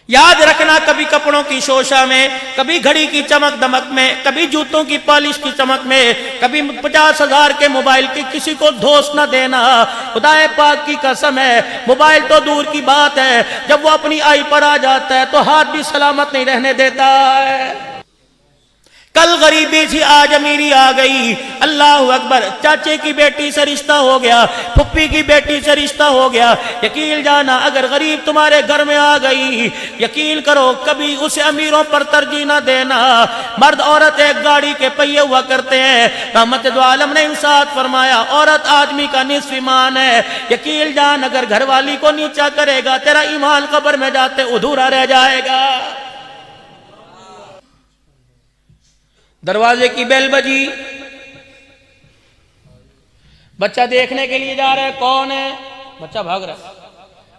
याद रखना, कभी कपड़ों की शोशा में, कभी घड़ी की चमक दमक में, कभी जूतों की पॉलिश की चमक में, कभी 50,000 के मोबाइल की किसी को धोस न देना। खुदाए पाक की कसम है, मोबाइल तो दूर की बात है, जब वो अपनी आई पर आ जाता है तो हाथ भी सलामत नहीं रहने देता है। कल गरीबी थी, आज अमीरी आ गई। अल्लाह अकबर। चाचे की बेटी से रिश्ता हो गया, फुप्पी की बेटी से रिश्ता हो गया। यकीन जाना, अगर गरीब तुम्हारे घर में आ गई, यकीन करो कभी उसे अमीरों पर तरजीह ना देना। मर्द औरत एक गाड़ी के पहिए हुआ करते हैं। रहमत दो आलम ने इंसाफ फरमाया, औरत आदमी का निस्फ ईमान है। यकीन जान, अगर घरवाली को नीचा करेगा, तेरा ईमान कब्र में जाते अधूरा रह जाएगा। दरवाजे की बेल बजी, बच्चा देखने के लिए जा रहा है, कौन है? बच्चा भाग रहा है।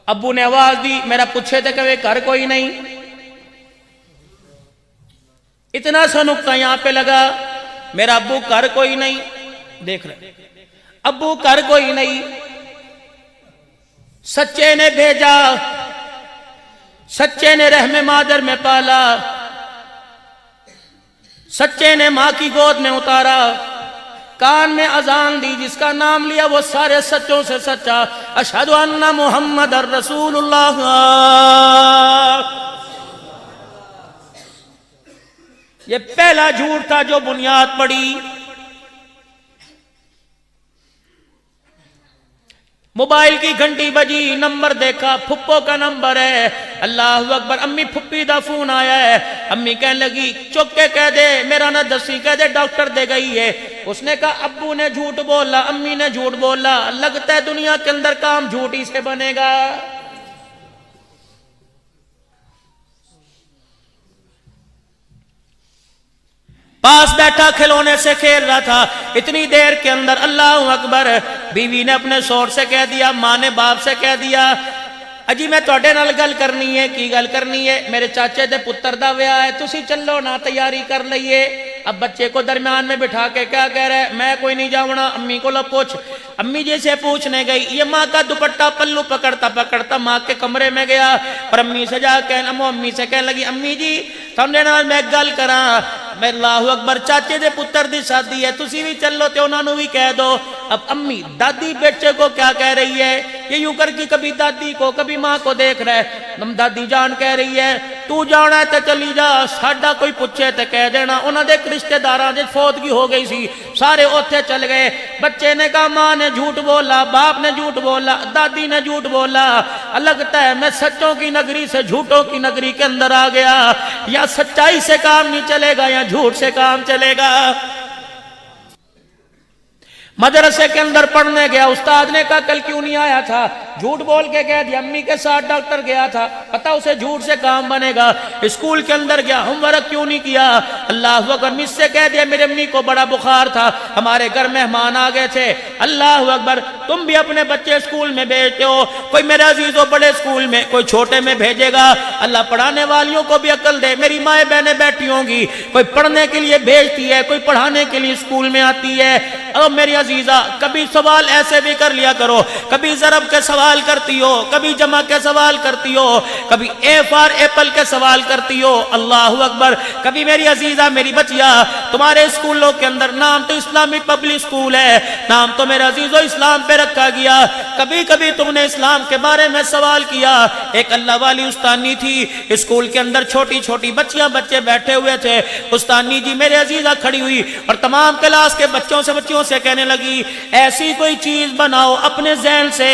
अब्बू ने आवाज दी, मेरा पूछे थे कभी घर कोई नहीं। इतना सा नुक्ता यहां पे लगा, मेरा अब्बू घर कोई नहीं। देख रहे, अब्बू घर कोई नहीं। सच्चे ने भेजा, सच्चे ने रहमे मादर में पाला, सच्चे ने मां की गोद में उतारा। कान में अजान दी, जिसका नाम लिया वो सारे सच्चों से सच्चा। अशहदु अन्ना मुहम्मदर रसूलुल्लाह। ये पहला झूठ था जो बुनियाद पड़ी। मोबाइल की घंटी बजी, नंबर देखा, फुप्पो का नंबर है। अल्लाह अकबर। अम्मी फुप्पी दा फोन आया है। अम्मी कहने लगी, चुप के कह दे मेरा ना दसी, कह दे डॉक्टर दे गई है। उसने कहा अब्बू ने झूठ बोला, अम्मी ने झूठ बोला। लगता है दुनिया के अंदर काम झूठ ही से बनेगा। पास बैठा खिलौने से खेल रहा था। इतनी देर के अंदर अल्लाह अकबर, बीवी ने अपने शौहर से कह दिया, माँ ने बाप से कह दिया, अजी मैं तुहाडे नाल गल करनी है। की गल करनी है? मेरे चाचे दे पुत्र दा विआह है, तुसी चलो ना, तैयारी कर लईए। अब बच्चे को दरम्यान में बिठा के क्या कह रहा है, मैं कोई नहीं जाऊंगा। अम्मी को लो पूछ। अम्मी जी से पूछने गई, ये माँ का दुपट्टा पल्लू पकड़ता पकड़ता माँ के कमरे में गया और अम्मी से जाके अम्मी से कहने लगी, अम्मी जी तुहाडे नाल मैं गल करा। मैं अल्लाहु अकबर, चाचे दे पुत्र दी शादी है, तुसी भी चलो ते उन्होंने भी कह दो। अब अम्मी दादी बेटे को क्या कह रही है, ये यूं करके कभी दादी को कभी माँ को देख रहा है। दादी जान कह रही है, तू जाना है तो चली जा, साडा कोई पूछे तो कह देना। उन्होंने रिश्तेदारां दी फौतगी हो गई सी, सारे उत्थे चल गए। बच्चे ने कहा माँ ने झूठ बोला, बाप ने झूठ बोला, दादी ने झूठ बोला। लगता है मैं सच्चों की नगरी से झूठों की नगरी के अंदर आ गया। या सच्चाई से काम नहीं चलेगा या झूठ से काम चलेगा। मदरसे के अंदर पढ़ने गया, उस्ताद ने कहा कल क्यों नहीं आया था? झूठ बोल के कह दिया अम्मी के साथ डॉक्टर गया था, पता उसे झूठ से काम बनेगा। स्कूल के अंदर गया, होमवर्क क्यों नहीं किया? अल्लाह अकबर, मुझसे कह दिया मेरी अम्मी को बड़ा बुखार था, हमारे घर मेहमान आ गए थे। अल्लाह अकबर। तुम भी अपने बच्चे स्कूल में भेजते हो, कोई मेरे अजीजों बड़े स्कूल में, कोई छोटे में भेजेगा। अल्लाह पढ़ाने वालियों को भी अकल दे। मेरी माए बहनें बैठी होंगी, कोई पढ़ने के लिए भेजती है, कोई पढ़ाने के लिए स्कूल में आती है। अब मेरी अजीजा, कभी सवाल ऐसे भी कर लिया करो, कभी ज़रब के सवाल करती हो, कभी जमा के सवाल करती हो, कभी ए फॉर एप्पल के सवाल करती हो। अल्लाह अकबर। कभी मेरी अजीजा, मेरी बचिया, तुम्हारे स्कूलों के अंदर नाम तो इस्लामिक पब्लिक स्कूल है, नाम तो मेरे अजीजों इस्लाम पे रखा गया। कभी कभी तुमने इस्लाम के बारे में सवाल किया? एक अल्लाह वाली उस्तानी थी, स्कूल के अंदर छोटी छोटी बच्चियां बच्चे बैठे हुए थे। उस्तानी जी मेरे अजीजा खड़ी हुई और तमाम क्लास के बच्चों से कहने लगी, ऐसी कोई चीज बनाओ अपने ज़हन से,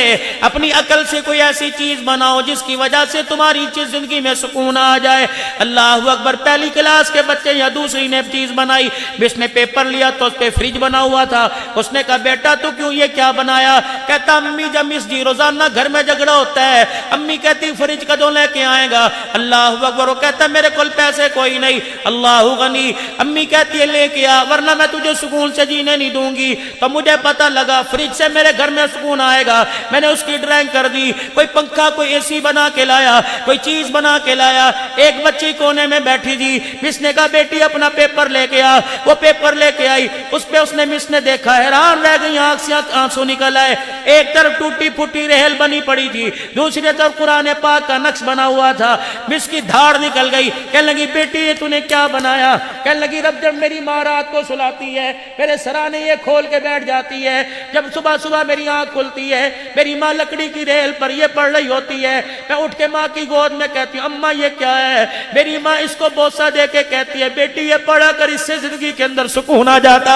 अपनी अकल से कोई ऐसी चीज बनाओ जिसकी वजह से तुम्हारी जिंदगी में सुकून आ जाए। अल्लाह अकबर। पहली क्लास के बच्चे या दूसरी ने चीज बनाई, उसने पेपर लिया तो उस पे फ्रिज बना हुआ था। उसने कहा बेटा तू क्यों ये क्या बनाया? कहता अम्मी जब मिस जी रोजाना घर में झगड़ा होता है, अम्मी कहती फ्रिज कदों लेके आएगा? अल्लाह अकबर। वो कहता मेरे को पैसे कोई नहीं। अल्लाह गनी। अम्मी कहती है लेके आ, वरना मैं तुझे सुकून से जीने नहीं दूंगी। तो मुझे पता लगा फ्रिज से मेरे घर में सुकून आएगा। मैंने उसकी ड्राइंग कर दी, कोई पंखा कोई एसी बना के लाया, कोई चीज बना के लाया। एक बच्ची कोने में बैठी थी, मिस ने कहा बेटी अपना पेपर लेके आ। वो पेपर लेके आई, उस पे उसने मिस ने देखा, हैरान रह गई, आंख से आंसू निकल आए। एक तरफ टूटी फूटी रेहल बनी पड़ी थी, दूसरी तरफ कुरान पाक का नक्श बना हुआ था। मिस की धाड़ निकल गई, कहने लगी बेटी ये तूने क्या बनाया? कहने लगी रब जब मेरी माँ रात को सुलाती है मेरे सराने ये खोल के बैठ जाती है, जब सुबह सुबह मेरी आंख खुलती है मेरी माँ लकड़ी की रेल पर ये पढ़ रही होती है, मैं उठ के माँ की गोद में कहती हूँ अम्मा ये क्या है? मेरी माँ इसको बोसा दे के कहती है बेटी ये पढ़ा कर, इससे जिंदगी के अंदर सुकून आ जाता।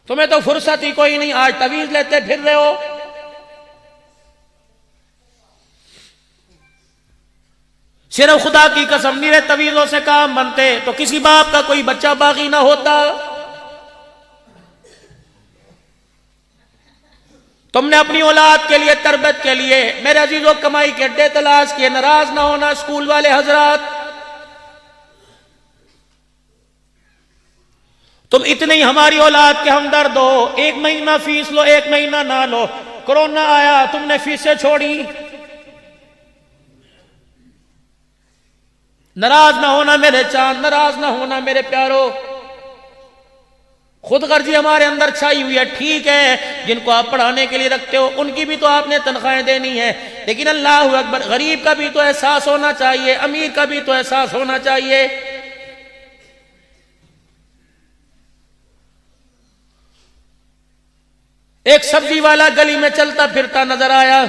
तुम्हें तो फुर्सत ही कोई नहीं, आज तवीज लेते फिर रहे हो। सिर्फ खुदा की कसम निरे तवीजों से काम बनते तो किसी बाप का कोई बच्चा बाकी ना होता। तुमने अपनी औलाद के लिए, तरबियत के लिए मेरे अजीजों कमाई के अड्डे तलाश किए। नाराज ना होना स्कूल वाले हजरात, तुम इतने ही हमारी औलाद के हमदर्द हो। एक महीना फीस लो, एक महीना ना लो। कोरोना आया तुमने फीसें छोड़ी। नाराज ना होना मेरे चांद, नाराज ना होना मेरे प्यारो। खुद गर्जी हमारे अंदर छाई हुई है। ठीक है जिनको आप पढ़ाने के लिए रखते हो उनकी भी तो आपने तनख्वाहें देनी है, लेकिन अल्लाह अकबर, गरीब का भी तो एहसास होना चाहिए, अमीर का भी तो एहसास होना चाहिए। एक सब्जी वाला गली में चलता फिरता नजर आया,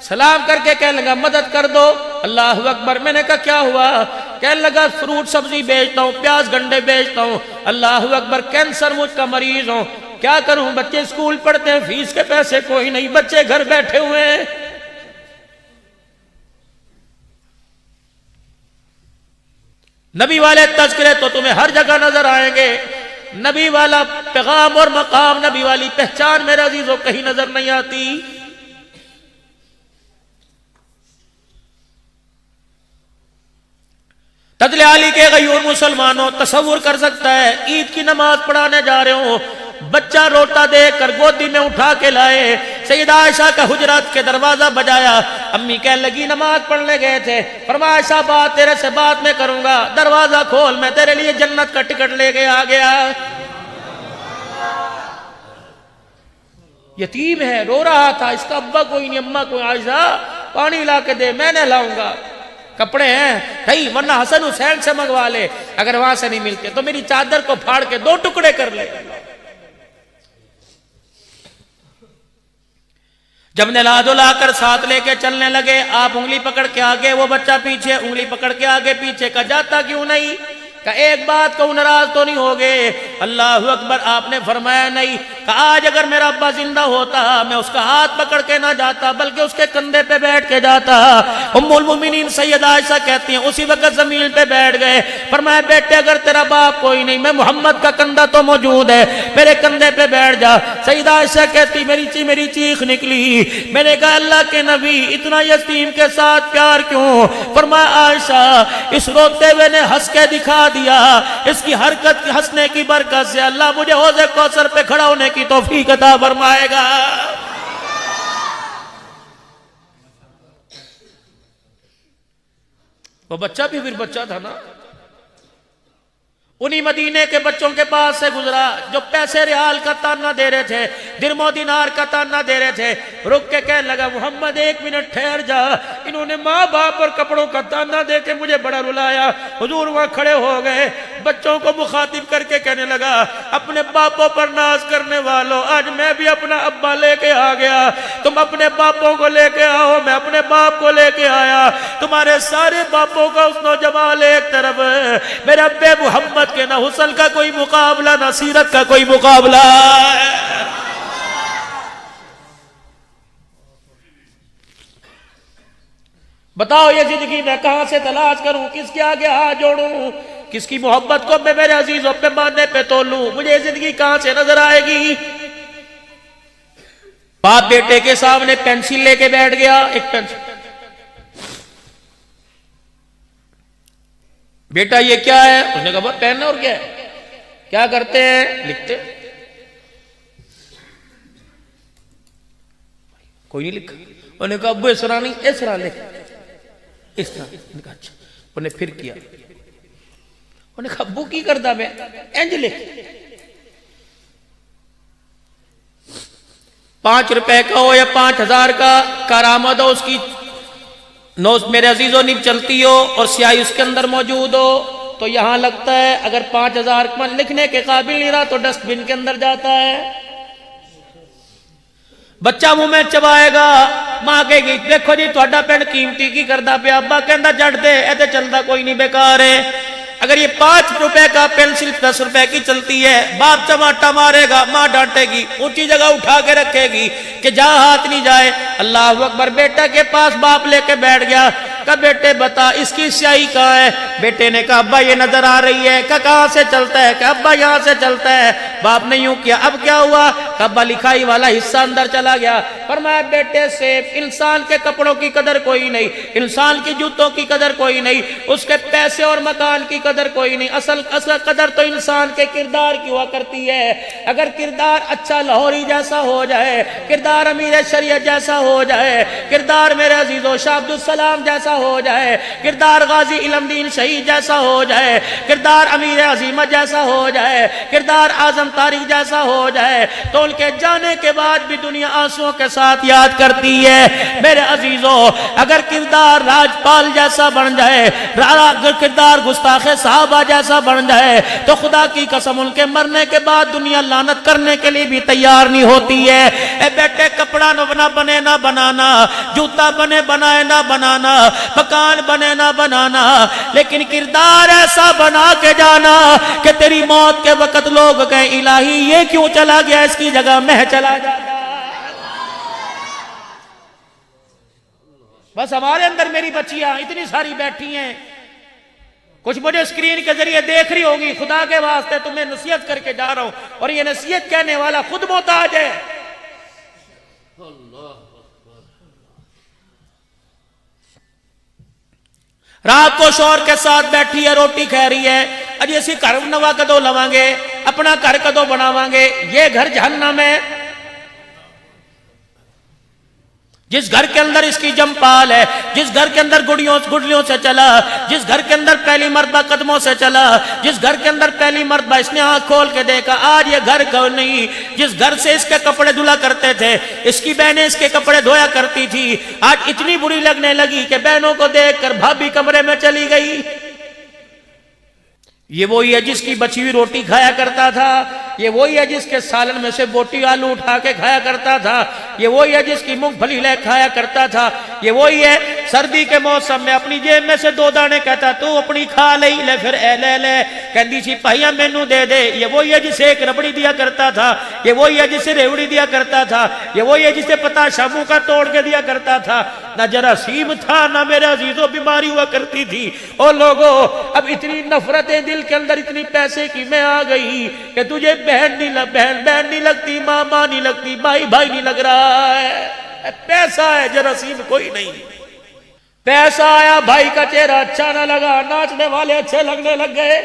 सलाम करके कहने लगा मदद कर दो। अल्लाह अकबर। मैंने कहा क्या हुआ? कहने लगा फ्रूट सब्जी बेचता हूँ, प्याज गंडे बेचता हूँ। अल्लाह अकबर। कैंसर मुझका मरीज हूं, क्या करूं? बच्चे स्कूल पढ़ते हैं, फीस के पैसे कोई नहीं, बच्चे घर बैठे हुए हैं। नबी वाले तज़किरे तो तुम्हें हर जगह नजर आएंगे, नबी वाला पैगाम और मकाम, नबी वाली पहचान मेरे अजीजों कहीं नजर नहीं आती। तजले आली के गयूर मुसलमानों, तसव्वुर कर सकता है ईद की नमाज पढ़ाने जा रहे हो, बच्चा रोता देख कर गोदी में उठा के लाए, सैयदा आयशा का हुजरात के दरवाजा बजाया, अम्मी कहने लगी नमाज पढ़ने गए थे, फरमाया आयशा बात तेरे से बात में करूंगा, दरवाजा खोल मैं तेरे लिए जन्नत का टिकट लेके आ गया। यतीम है, रो रहा था, इसका अब्बा कोई नहीं, अम्मा कोई, आयशा पानी ला के दे, मैं नहलाऊंगा। कपड़े हैं नहीं, वरना हसन हुसैन से मंगवा ले, अगर वहां से नहीं मिलते तो मेरी चादर को फाड़ के 2 टुकड़े कर ले। जब नहला धुला कर साथ लेके चलने लगे, आप उंगली पकड़ के आगे, वो बच्चा पीछे, उंगली पकड़ के आगे पीछे का जाता क्यों नहीं? का एक बात को नाराज तो नहीं हो गए? अल्लाह अकबर। आपने फरमाया नहीं। का आज अगर मेरा अब्बा जिंदा होता मैं उसका हाथ पकड़ के ना जाता बल्कि उसके कंधे पे बैठ के जाता। उम्मुल मोमिनीन सैयदा आयशा कहती हैं उसी वक्त जमीन पे बैठ गए, फरमाया बेटे अगर तेरा बाप कोई नहीं, मैं मोहम्मद का कंधा तो मौजूद है, मेरे कंधे पे बैठ जा। सैयदा आयशा कहती मेरी चीख निकली। मैंने कहा अल्लाह के नबी इतना यतीम के साथ प्यार क्यों? फरमाया आयशा इस रोते हुए ने हंस के दिखा दिया, इसकी हरकत की हंसने की बरकत से अल्लाह मुझे हौज़े कौसर पे खड़ा होने की तौफीक अता फरमाएगा। वो बच्चा भी फिर बच्चा था ना, उन्हीं मदीने के बच्चों के पास से गुजरा जो पैसे रियाल का ताना दे रहे थे, दिरमो दिनार का ताना दे रहे थे। रुक के कहने लगा मोहम्मद 1 मिनट ठहर जा, इन्होंने माँ बाप और कपड़ों का ताना दे के मुझे बड़ा रुलाया। हुजूर वहां खड़े हो गए, बच्चों को मुखातिब करके कहने लगा अपने बापों पर नाज करने वालों, आज मैं भी अपना अब्बा लेके आ गया, तुम अपने बापों को लेके आओ, मैं अपने बाप को लेके आया। तुम्हारे सारे बापों का उसनो जमाल एक तरफ, मेरे अब्बे मोहम्मद के ना हुस्न का कोई मुकाबला, ना सीरत का कोई मुकाबला। बताओ ये जिंदगी मैं कहां से तलाश करूं, किसके आगे हाथ जोड़ूं, किसकी मोहब्बत को मैं मेरे अजीजों पे मानने पे तोलूं, मुझे ये जिंदगी कहां से नजर आएगी? बाप बेटे के सामने पेंसिल लेके बैठ गया, एक पेंसिल, बेटा ये क्या है? उसने कहा पेन और क्या है? क्या करते हैं? लिखते। कोई नहीं लिखा। उन्हें कहा अब्बू इस तरह नहीं, इस तरह लिख, इस तरह। अच्छा, उन्हें फिर किया। उन्हें कहा अब्बू की करता मैं, इंज लिख। 5 रुपए का हो या 5000 का करामद हो, उसकी नोज मेरे अजीजों नीब चलती हो और स्याही उसके अंदर मौजूद हो, तो यहां लगता है अगर 5000 लिखने के काबिल नहीं रहा तो डस्टबिन के अंदर जाता है। बच्चा मुंह में चबाएगा, मां कहेगी देखो जी थोड़ा पेंड कीमती की करदा पे, अब्बा कहता जड़ दे, ऐसे चलता कोई नहीं, बेकार है। अगर ये 5 रुपए का पेंसिल 10 रुपए की चलती है, बाप चमाटा मारेगा, मां डांटेगी, ऊंची जगह उठा के रखेगी कि जहां हाथ नहीं जाए। अल्लाह अकबर। बेटा के पास बाप लेके बैठ गया, कहा बेटे बता इसकी स्याही कहाँ है? बेटे ने कहा अब्बा ये नजर आ रही है। कहाँ से चलता है? कहा अब्बा यहाँ से चलता है। बाप ने यूं किया, अब क्या हुआ? अब्बा लिखाई वाला हिस्सा अंदर चला गया। फरमाया बेटे से इंसान के कपड़ों की कदर कोई नहीं, इंसान की जूतों की कदर कोई नहीं, उसके पैसे और मकान की कदर कोई नहीं, असल कदर तो इंसान के किरदार की हुआ करती है। अगर किरदार अच्छा लाहौरी जैसा हो जाए, किरदार अमीर शरीयत जैसा हो जाए, किरदार मेरे अजीजों शाह अब्दुल सलाम जैसा हो जाए, किरदार गाजी इलमदीन शहीद जैसा हो जाए, किरदार अमीर अजीमत जैसा हो जाए, किरदार आजम तारिक जैसा हो जाए, तो उनके जाने के बाद भी दुनिया आंसुओं के साथ याद करती है। मेरे अजीजों अगर किरदार राजपाल जैसा बन जाए, अगर किरदार गुस्ताखे साहबा जैसा बन जाए, तो खुदा की कसम उनके मरने के बाद दुनिया लानत करने के लिए भी तैयार नहीं होती है। ए बेटे कपड़ा न बने ना बनाना, जूता बने बनाए ना बनाना, मकान बने ना बनाना, लेकिन किरदार ऐसा बना के जाना कि तेरी मौत के वक्त लोग कहें इलाही ये क्यों चला गया, इसकी जगह मैं चला जाता। बस हमारे अंदर मेरी बच्चियां इतनी सारी बैठी हैं, कुछ मुझे स्क्रीन के जरिए देख रही होगी। खुदा के वास्ते तुम्हें नसीहत करके जा रहा हूं, और ये नसीहत कहने वाला खुद मोहताज है। रात को शौहर के साथ बैठी है, रोटी खा रही है, अजी असी घर नवा कदों लवांगे, अपना घर कदों बनावांगे? ये घर जहन्नम है। जिस घर के अंदर इसकी जमपाल है, जिस घर के अंदर गुड़लियों से चला, जिस घर के अंदर पहली मर्तबा कदमों से चला, जिस घर के अंदर पहली मर्तबा इसने आंख खोल के देखा, आज ये घर क्यों नहीं? जिस घर से इसके कपड़े धुला करते थे, इसकी बहनें इसके कपड़े धोया करती थी, आज इतनी बुरी लगने लगी कि बहनों को देखकर भाभी कमरे में चली गई। ये वही है जिसकी बची हुई रोटी खाया करता था, ये वही है जिसके सालन में से बोटी आलू उठा के खाया करता था, ये वही है जिसकी मूंगफली ले खाया करता था, ये वही है सर्दी के मौसम में अपनी जेब में से 2 दाने कहता तू अपनी खा ले फिर ले कहती थी भाइया मैनू दे दे। ये वही है जिसे एक रबड़ी दिया करता था, ये वही है जिसे रेवड़ी दिया करता था, ये वही है जिसे पता शामू का तोड़ के दिया करता था। ना जरासीम था ना मेरे अजीजों बीमारी हुआ करती थी। ओ लोगो अब इतनी नफरतें दिल के अंदर, इतनी पैसे की मैं आ गई कि तुझे बहन नहीं लगती, माँ नहीं लगती, भाई नहीं लग रहा है। पैसा है, जरासीम कोई नहीं। पैसा आया, भाई का चेहरा अच्छा ना लगा, नाचने वाले अच्छे लगने लग गए,